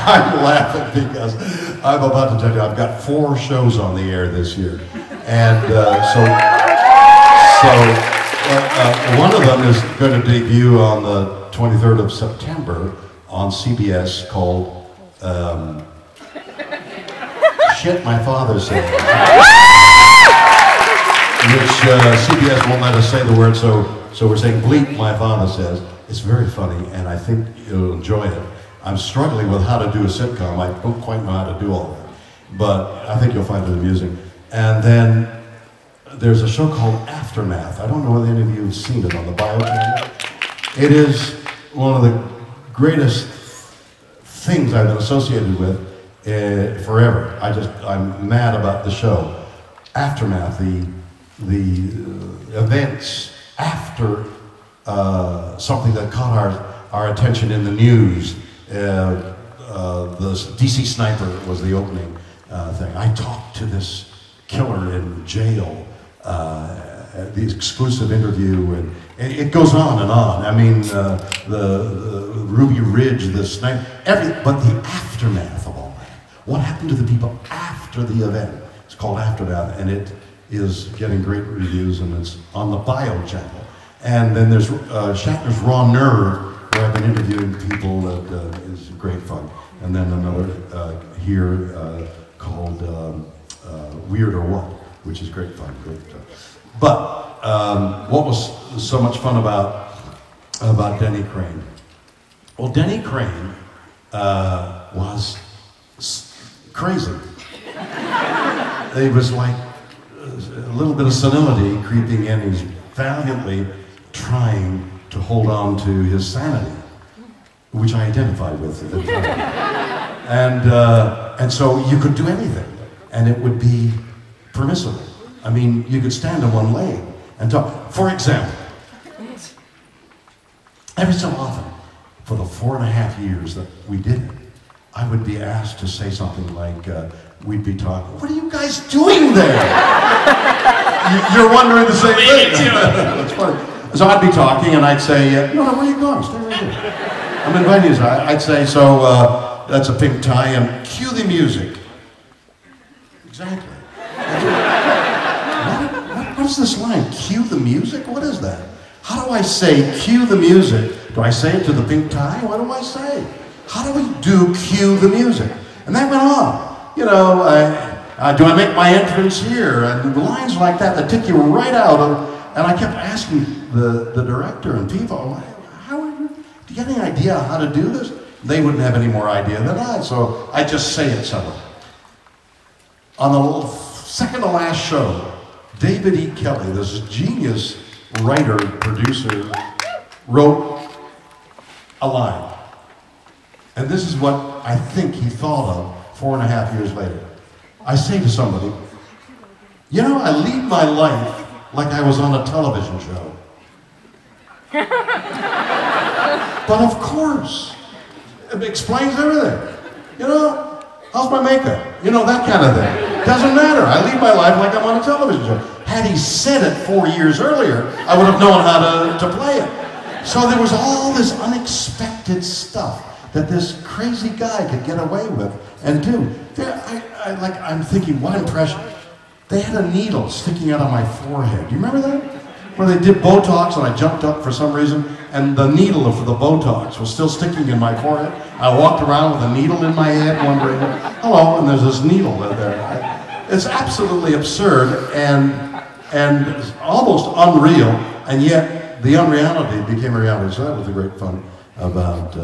I'm laughing because I'm about to tell you I've got 4 shows on the air this year, and one of them is going to debut on the 23rd of September on CBS called Shit My Father Said, which CBS won't let us say the word, so we're saying Bleep My Father Says. It's very funny, and I think you'll enjoy it. I'm struggling with how to do a sitcom. I don't quite know how to do all that, but I think you'll find it amusing. And then there's a show called Aftermath. I don't know whether any of you have seen it on the Bio channel. It is one of the greatest things I've been associated with forever. I'm mad about the show. Aftermath, the events after something that caught our attention in the news. The DC Sniper was the opening thing. I talked to this killer in jail, the exclusive interview, and it goes on and on. I mean, the Ruby Ridge, the sniper, but the aftermath of all that. What happened to the people after the event? It's called Aftermath, and it is getting great reviews, and it's on the Bio channel. And then there's Shatner's Raw Nerve, where I've been interviewing people that is great fun. And then another here called Weird or What, which is great fun, great stuff. But what was so much fun about Denny Crane? Well, Denny Crane was crazy. It was like a little bit of senility creeping in. He's valiantly trying to hold on to his sanity, which I identified with at the time. And so you could do anything, and it would be permissible. I mean, you could stand on one leg and talk. For example, every so often, for the 4.5 years that we did it, I would be asked to say something like, we'd be talking, what are you guys doing there? You're wondering the same thing. That's funny. So I'd be talking and I'd say, no, where are you going? Stay right here. I'm inviting you. I'd say, so that's a pink tie and cue the music. Exactly. What is this line? Cue the music? What is that? How do I say cue the music? Do I say it to the pink tie? What do I say? How do we do cue the music? And that went on. You know, do I make my entrance here? And lines like that take you right out of. And I kept asking the director and people, do you get any idea how to do this? They wouldn't have any more idea than I, so I just say it somewhere. On the second to last show, David E. Kelly, this genius writer, producer, wrote a line. And this is what I think he thought of 4.5 years later. I say to somebody, you know, I lead my life like I was on a television show. But of course, it explains everything. You know, how's my makeup? You know, that kind of thing. Doesn't matter. I lead my life like I'm on a television show. Had he said it 4 years earlier, I would have known how to play it. So there was all this unexpected stuff that this crazy guy could get away with and do. I'm thinking, what impression? They had a needle sticking out of my forehead. Do you remember that? Where they did Botox and I jumped up for some reason and the needle for the Botox was still sticking in my forehead. I walked around with a needle in my head wondering, hello, and there's this needle there. It's absolutely absurd and almost unreal, and yet the unreality became a reality. So that was the great fun about